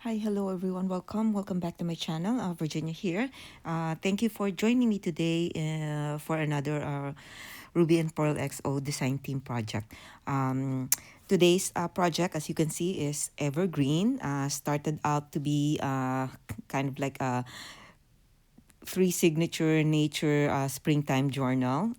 Hi, hello everyone. Welcome back to my channel. Virginia here. Thank you for joining me today for another Ruby and Pearl XO design team project. Today's project, as you can see, is Evergreen. Started out to be kind of like a free signature nature springtime journal.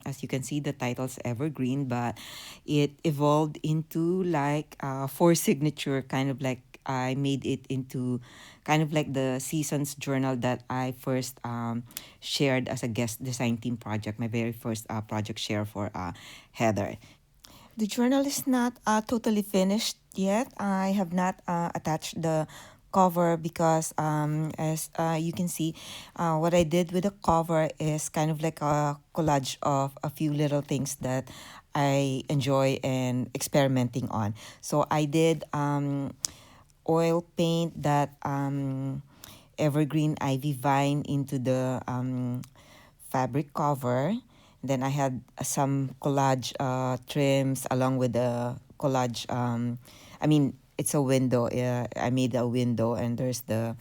As you can see, the title's Evergreen, but it evolved into like four signature, kind of like I made it into kind of like the seasons journal that I first shared as a guest design team project, my very first project share for Heather. The journal is not totally finished yet. I have not attached the cover because as you can see, what I did with the cover is kind of like a collage of a few little things that I enjoy and experimenting on. So I did oil paint that evergreen ivy vine into the fabric cover. Then I had some collage trims along with the collage. I mean, it's a window. I made a window, and there's the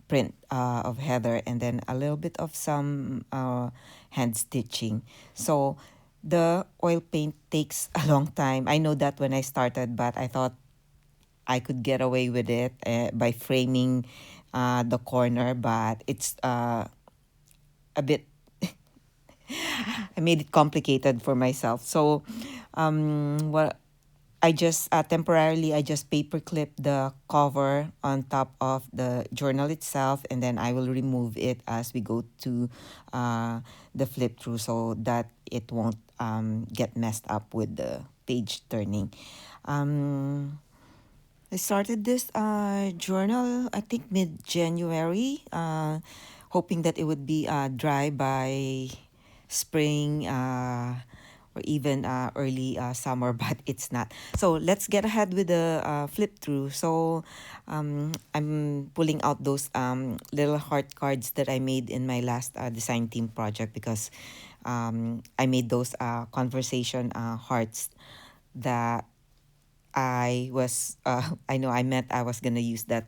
print of Heather, and then a little bit of some hand stitching. So the oil paint takes a long time. I know that when I started, but I thought I could get away with it by framing the corner, but it's a bit I made it complicated for myself. So, what I just temporarily I just paper clip the cover on top of the journal itself, and then I will remove it as we go to the flip through, so that it won't get messed up with the page turning. Um, I started this journal I think mid January, hoping that it would be dry by spring or even early summer, but it's not. So let's get ahead with the flip through. So I'm pulling out those little heart cards that I made in my last design team project, because I made those conversation hearts that I know I meant I was gonna use that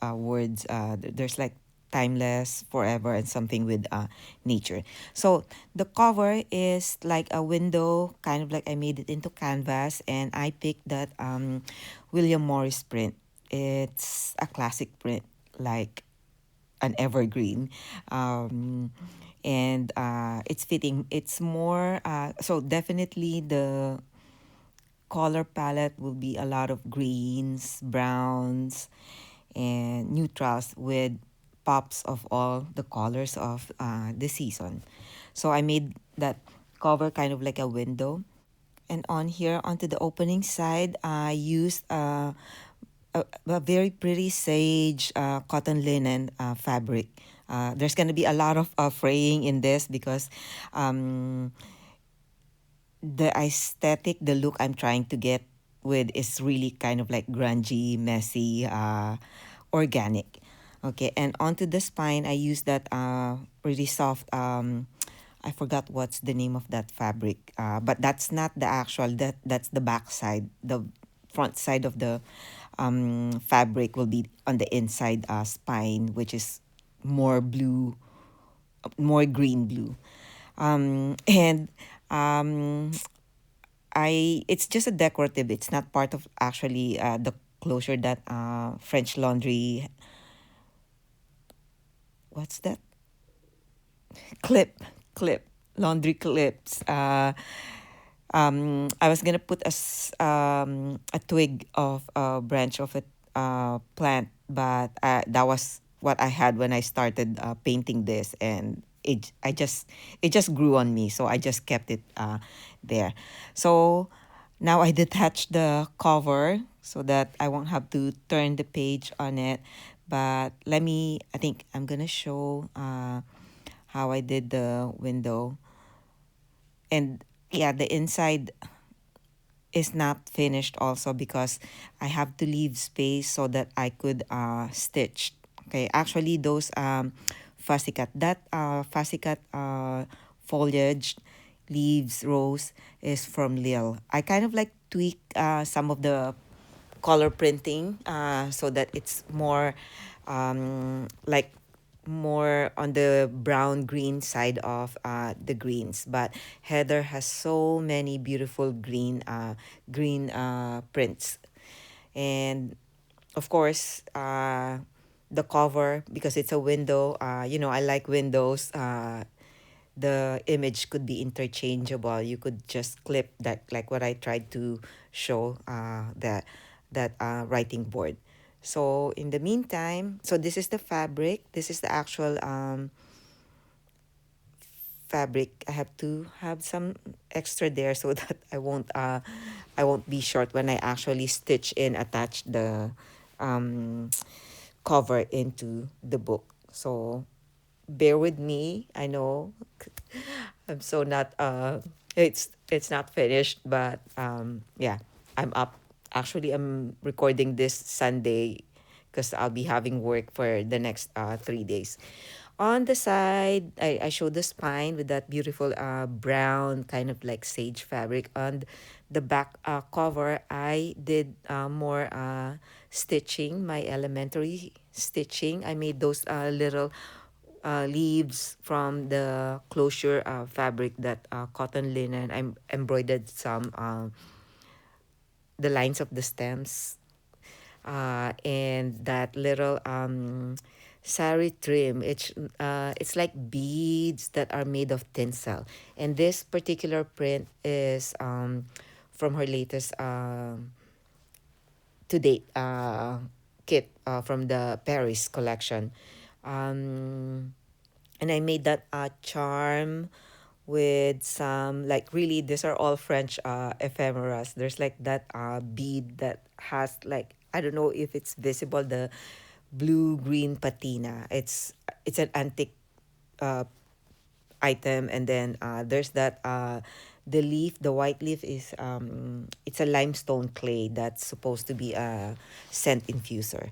words. There's like timeless, forever, and something with nature. So the cover is like a window, kind of like I made it into canvas, and I picked that William Morris print. It's a classic print, like an evergreen. And it's fitting. It's more so definitely the color palette will be a lot of greens, browns, and neutrals with pops of all the colors of the season. So I made that cover kind of like a window. And on here, onto the opening side, I used a very pretty sage cotton linen fabric. There's going to be a lot of fraying in this because the aesthetic, the look I'm trying to get with is really kind of like grungy, messy, organic. Okay, and onto the spine, I use that pretty soft. I forgot what's the name of that fabric, but that's not the actual. That's the back side. The front side of the fabric will be on the inside spine, which is more blue, more green blue. And um, it's just a decorative. It's not part of actually the closure that French Laundry. What's that? Clip, clip, laundry clips. I was gonna put a twig of a branch of a plant, but that was what I had when I started painting this, and it just grew on me, so I just kept it there. So now I detached the cover so that I won't have to turn the page on it. But I think I'm gonna show how I did the window. And yeah, the inside is not finished also because I have to leave space so that I could stitch. Okay, actually those fussy cut, that fussy cut foliage, leaves, rose is from Lille. I kind of like tweak some of the color printing, so that it's more like more on the brown green side of the greens. But Heather has so many beautiful green prints. And of course, the cover, because it's a window, I like windows. The image could be interchangeable. You could just clip that, like what I tried to show, that writing board. So in the meantime, so this is the fabric. This is the actual fabric. I have to have some extra there so that I won't be short when I actually stitch in, attach the um, cover into the book. So bear with me. I know I'm so not it's not finished, but yeah, I'm up. Actually, I'm recording this Sunday because I'll be having work for the next 3 days. On the side, I showed the spine with that beautiful brown kind of like sage fabric. On the back cover, I did more stitching, my elementary stitching. I made those little leaves from the closure fabric, that cotton linen. I embroidered some the lines of the stems, and that little sari trim. It's like beads that are made of tinsel. And this particular print is from her latest to date kit, from the Paris collection. Um, and I made that charm with some, like, really, these are all French ephemeras. There's like that bead that has, like, I don't know if it's visible, the blue green patina. It's an antique uh, item. And then there's that the leaf, the white leaf is it's a limestone clay that's supposed to be a scent infuser.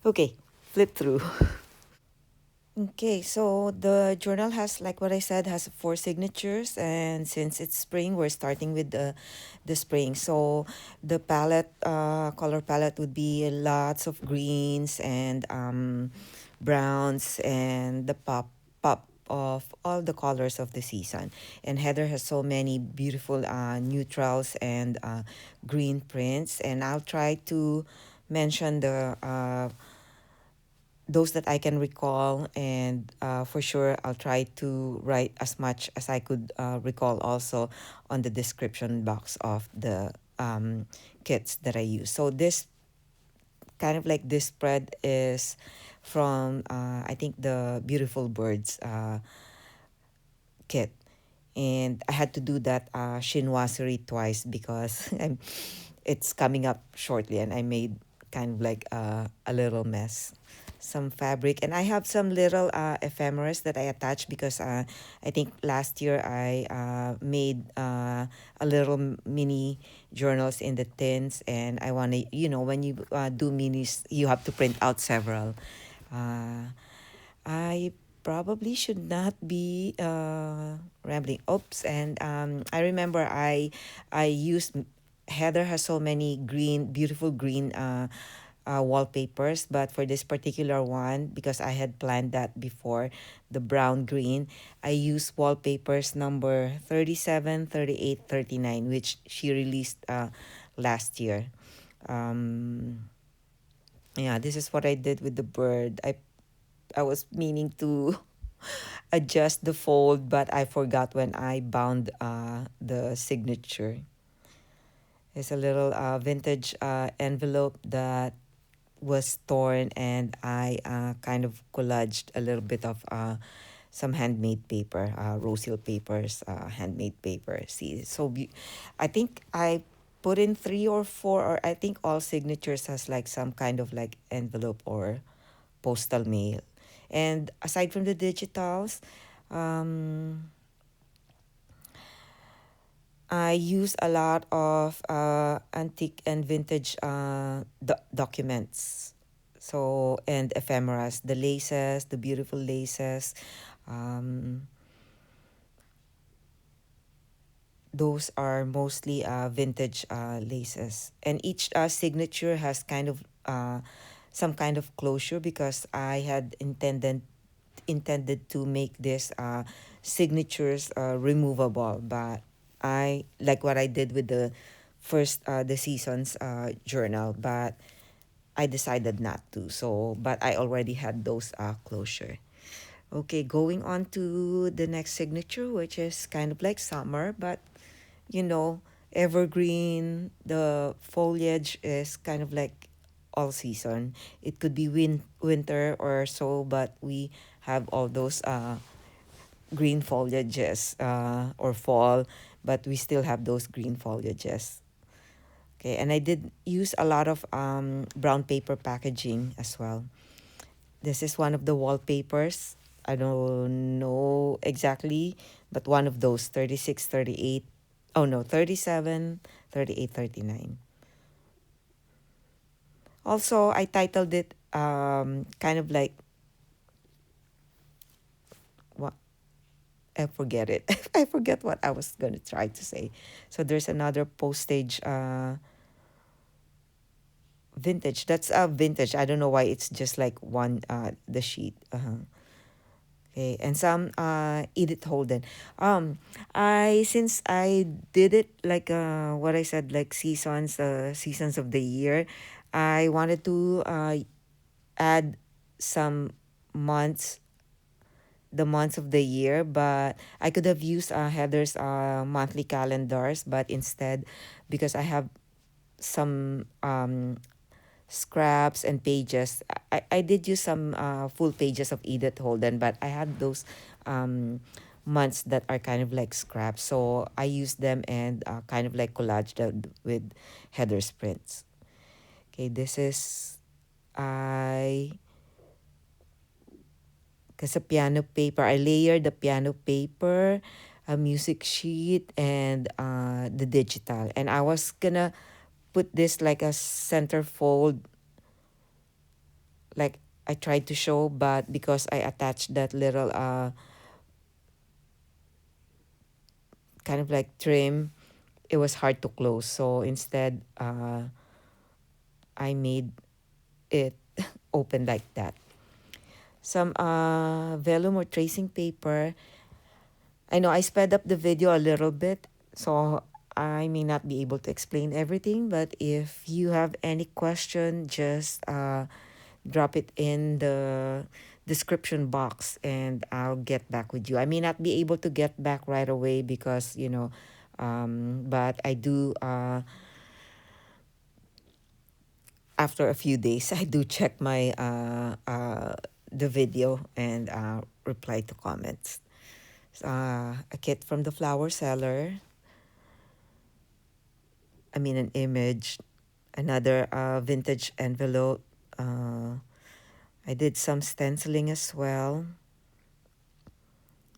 Okay, flip through. Okay, so the journal has, like what I said, has 4 signatures, and since it's spring, we're starting with the spring. So the palette, color palette, would be lots of greens and browns, and the pop of all the colors of the season. And Heather has so many beautiful neutrals and green prints, and I'll try to mention the those that I can recall, and for sure I'll try to write as much as I could recall also on the description box of the kits that I use. So this kind of like this spread is from I think the Beautiful Birds kit, and I had to do that chinoiserie twice because it's coming up shortly, and I made kind of like a little mess. Some fabric, and I have some little ephemeras that I attached because I think last year I made a little mini journals in the tins, and I want to, when you do minis, you have to print out several. I probably should not be rambling. Oops. And I remember I used, Heather has so many beautiful green wallpapers, but for this particular one, because I had planned that before, the brown green, I used wallpapers number 37, 38, 39, which she released last year. Um, yeah, this is what I did with the bird. I was meaning to adjust the fold, but I forgot when I bound the signature. It's a little vintage envelope that was torn, and I kind of collaged a little bit of some handmade paper, Roseal papers, handmade paper. See, I think I put in 3 or 4, or I think all signatures has like some kind of like envelope or postal mail. And aside from the digitals, um, I use a lot of antique and vintage documents. So, and ephemeras, the laces, the beautiful laces. Um, those are mostly vintage laces, and each signature has kind of some kind of closure because I had intended to make this signatures removable, but I like what I did with the first the seasons journal, but I decided not to. So, but I already had those closure. Okay, going on to the next signature, which is kind of like summer, but you know, evergreen. The foliage is kind of like all season. It could be winter or so, but we have all those green foliages or fall, but we still have those green foliages. Okay, and I did use a lot of brown paper packaging as well. This is one of the wallpapers. I don't know exactly, but one of those 36, 38. Oh no, 37, 38, 39. Also, I titled it kind of like what, I forget it. I forget what I was going to try to say. So there's another postage vintage. That's a vintage. I don't know why it's just like one the sheet. Okay, and some Edith Holden. I since I did it like what I said, like seasons of the year, I wanted to add some months, the months of the year, but I could have used Heather's monthly calendars, but instead, because I have some scraps and pages, I did use some full pages of Edith Holden, but I had those months that are kind of like scraps, so I used them and kind of like collaged them with Heather's prints. Okay, this is I Because a piano paper, I layered the piano paper, a music sheet, and the digital. And I was gonna put this like a centerfold, like I tried to show, but because I attached that little kind of like trim, it was hard to close. So instead, I made it open like that. Some vellum or tracing paper. I know I sped up the video a little bit, so I may not be able to explain everything, but if you have any question, just drop it in the description box and I'll get back with you. I may not be able to get back right away because, but I do, after a few days, I do check my, the video and reply to comments. A kit from the flower seller. I mean, an image, another vintage envelope. I did some stenciling as well.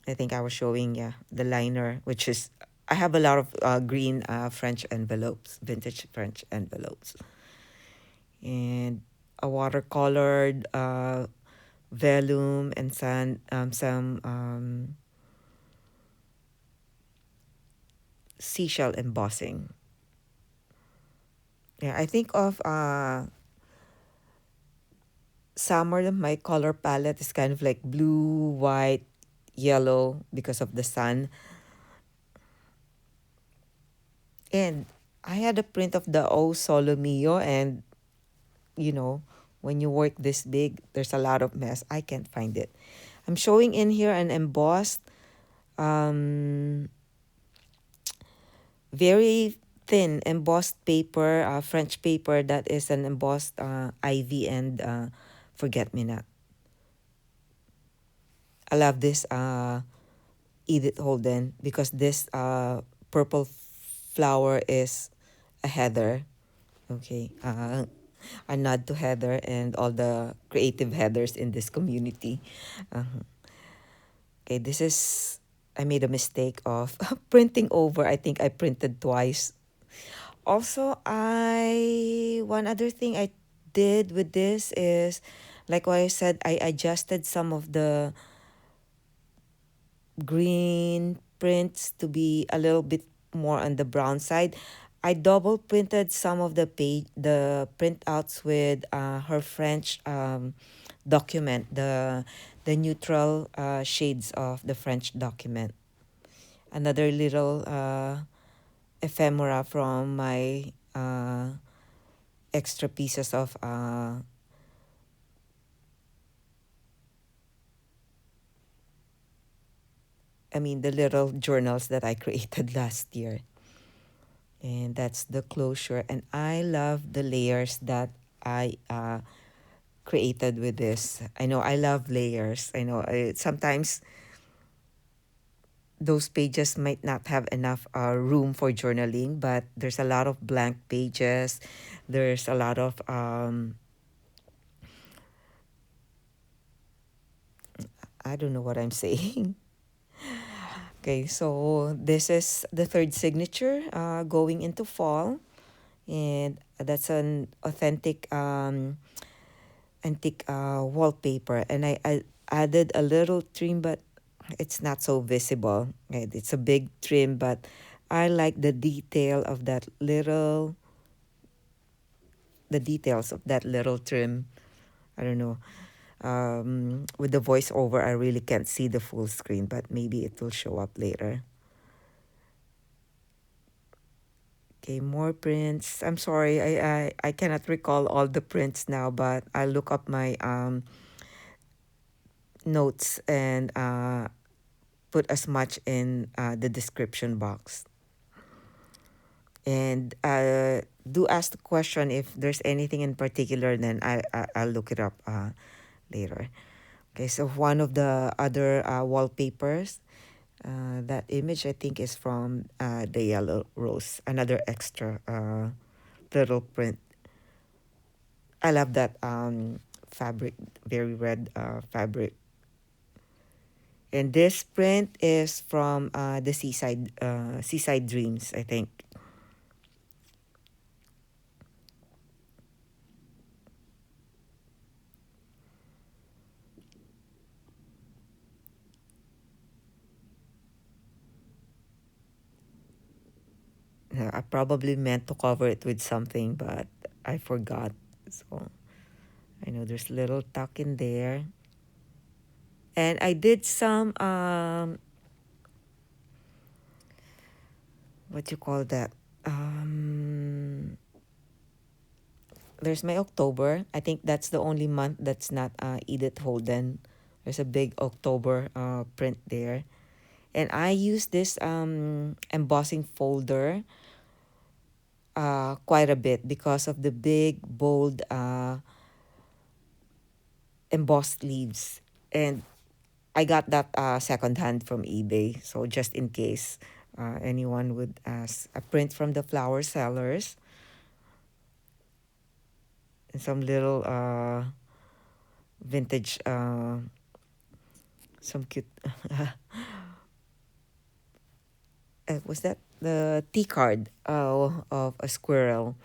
I think I was showing, yeah, the liner, which is, I have a lot of green French envelopes, vintage French envelopes. And a watercolored vellum and some seashell embossing. Yeah, I think of summer, my color palette is kind of like blue, white, yellow because of the sun. And I had a print of the O Solo Mio, and when you work this big, there's a lot of mess. I can't find it. I'm showing in here an embossed, um, very thin embossed paper, French paper that is an embossed ivy and forget me not. I love this Edith Holden because this purple flower is a heather. Okay, a nod to Heather and all the creative headers in this community. Okay, this is, I made a mistake of printing over. I think I printed twice. Also, one other thing I did with this is, like what I said, I adjusted some of the green prints to be a little bit more on the brown side. I double printed some of the printouts with her French document, the neutral shades of the French document. Another little ephemera from my extra pieces of the little journals that I created last year. And that's the closure. And I love the layers that I created with this. I know I love layers. I know sometimes those pages might not have enough room for journaling, but there's a lot of blank pages. There's a lot of I don't know what I'm saying. Okay, so this is the third signature going into fall, and that's an authentic antique wallpaper. And I added a little trim, but it's not so visible. Right? It's a big trim, but I like the details of that little trim. I don't know. With the voiceover, I really can't see the full screen, but maybe it will show up later. Okay, more prints. I'm sorry, I cannot recall all the prints now, but I'll look up my notes and put as much in the description box. And do ask the question if there's anything in particular, then I'll look it up later. Okay, so one of the other wallpapers, that image I think is from the Yellow Rose, another extra little print. I love that fabric, very red fabric. And this print is from the Seaside Dreams, I think. I probably meant to cover it with something, but I forgot. So I know there's little tuck in there. And I did some, what you call that? There's my October. I think that's the only month that's not Edith Holden. There's a big October print there. And I use this embossing folder quite a bit because of the big, bold embossed leaves. And I got that secondhand from eBay. So just in case anyone would ask, a print from the flower sellers. And some little vintage, some cute. Was that the T card of a squirrel?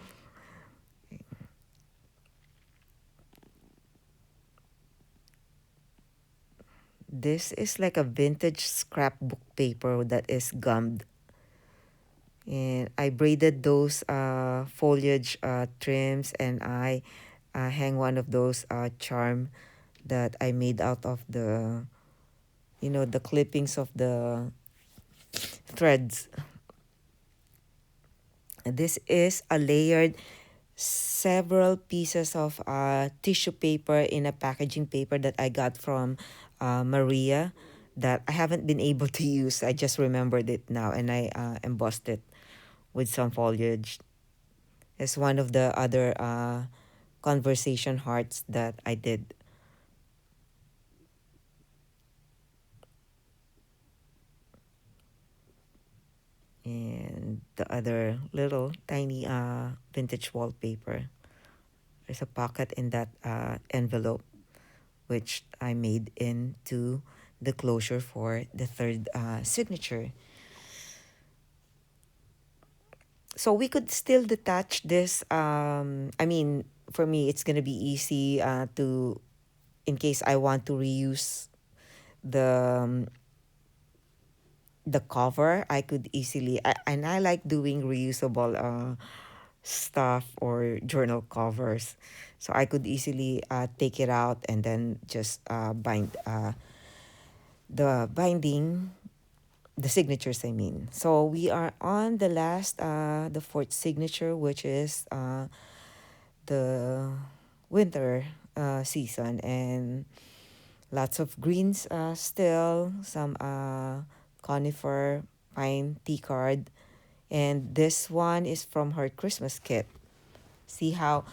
This is like a vintage scrapbook paper that is gummed. And I braided those foliage trims, and I hang one of those charm that I made out of the clippings of the threads. This is a layered several pieces of tissue paper in a packaging paper that I got from Maria that I haven't been able to use. I just remembered it now, and I embossed it with some foliage. It's one of the other conversation hearts that I did. And the other little tiny vintage wallpaper. There's a pocket in that envelope, which I made into the closure for the third signature. So we could still detach this. For me, it's going to be easy in case I want to reuse the the cover, I could easily, and I like doing reusable stuff or journal covers. So I could easily take it out and then just bind the binding, the signatures, I mean. So we are on the last, the fourth signature, which is the winter season, and lots of greens still, some conifer, pine, tea card, and this one is from her Christmas kit. See how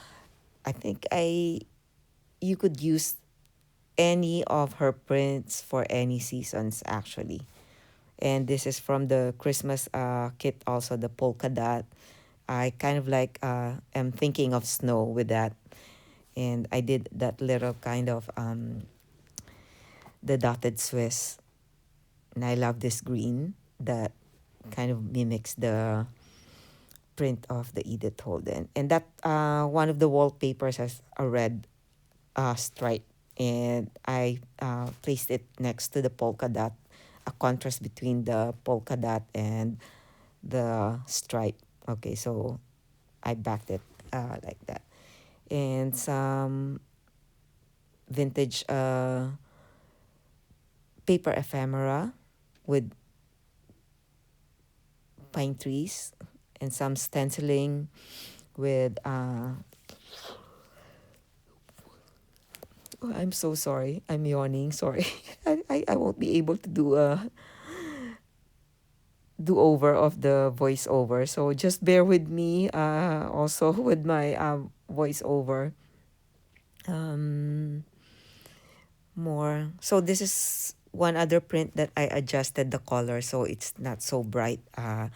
I think I you could use any of her prints for any seasons actually. And this is from the Christmas kit also, the polka dot. I kind of like am thinking of snow with that, and I did that little kind of the dotted Swiss, and I love this green that kind of mimics the print of the Edith Holden. And that one of the wallpapers has a red stripe, and I placed it next to the polka dot, a contrast between the polka dot and the stripe. Okay, so I backed it like that. And some vintage paper ephemera with pine trees, and some stenciling with oh, I'm so sorry. I'm yawning. Sorry. I won't be able to do a do over of the voiceover. So just bear with me also with my voiceover. Um, more. So this is one other print that I adjusted the color so it's not so bright. I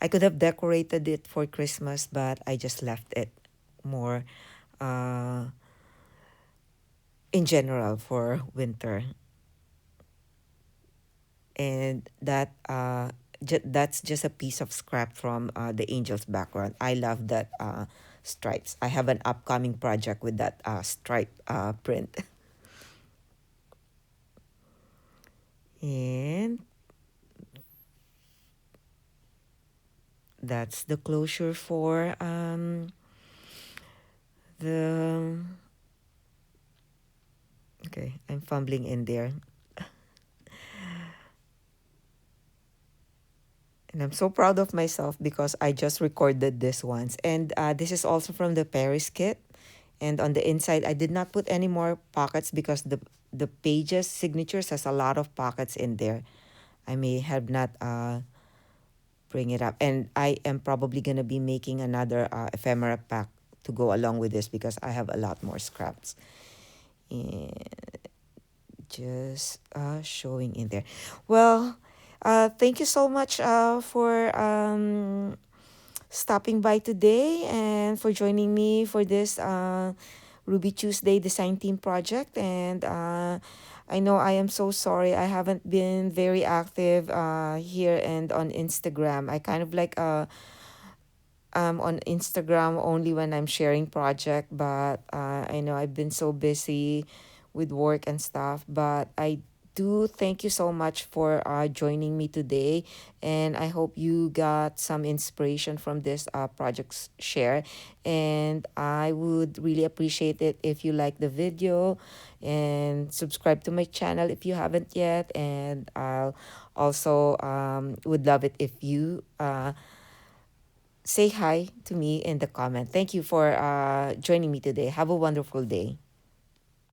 could have decorated it for Christmas, but I just left it more uh, in general for winter. And that that's just a piece of scrap from the angel's background. I love that stripes. I have an upcoming project with that stripe print. And that's the closure for the okay, I'm fumbling in there. And I'm so proud of myself because I just recorded this once. And this is also from the Paris kit. And on the inside, I did not put any more pockets because the pages signatures has a lot of pockets in there. I may have not bring it up. And I am probably going to be making another ephemera pack to go along with this because I have a lot more scraps. And just showing in there. Well, thank you so much for stopping by today and for joining me for this Ruby Tuesday Design Team project. And I know I am so sorry I haven't been very active here and on Instagram. I kind of like on Instagram only when I'm sharing project, but I know I've been so busy with work and stuff. But I do thank you so much for joining me today, and I hope you got some inspiration from this project's share. And I would really appreciate it if you like the video and subscribe to my channel if you haven't yet. And I'll also would love it if you say hi to me in the comment. Thank you for joining me today. Have a wonderful day.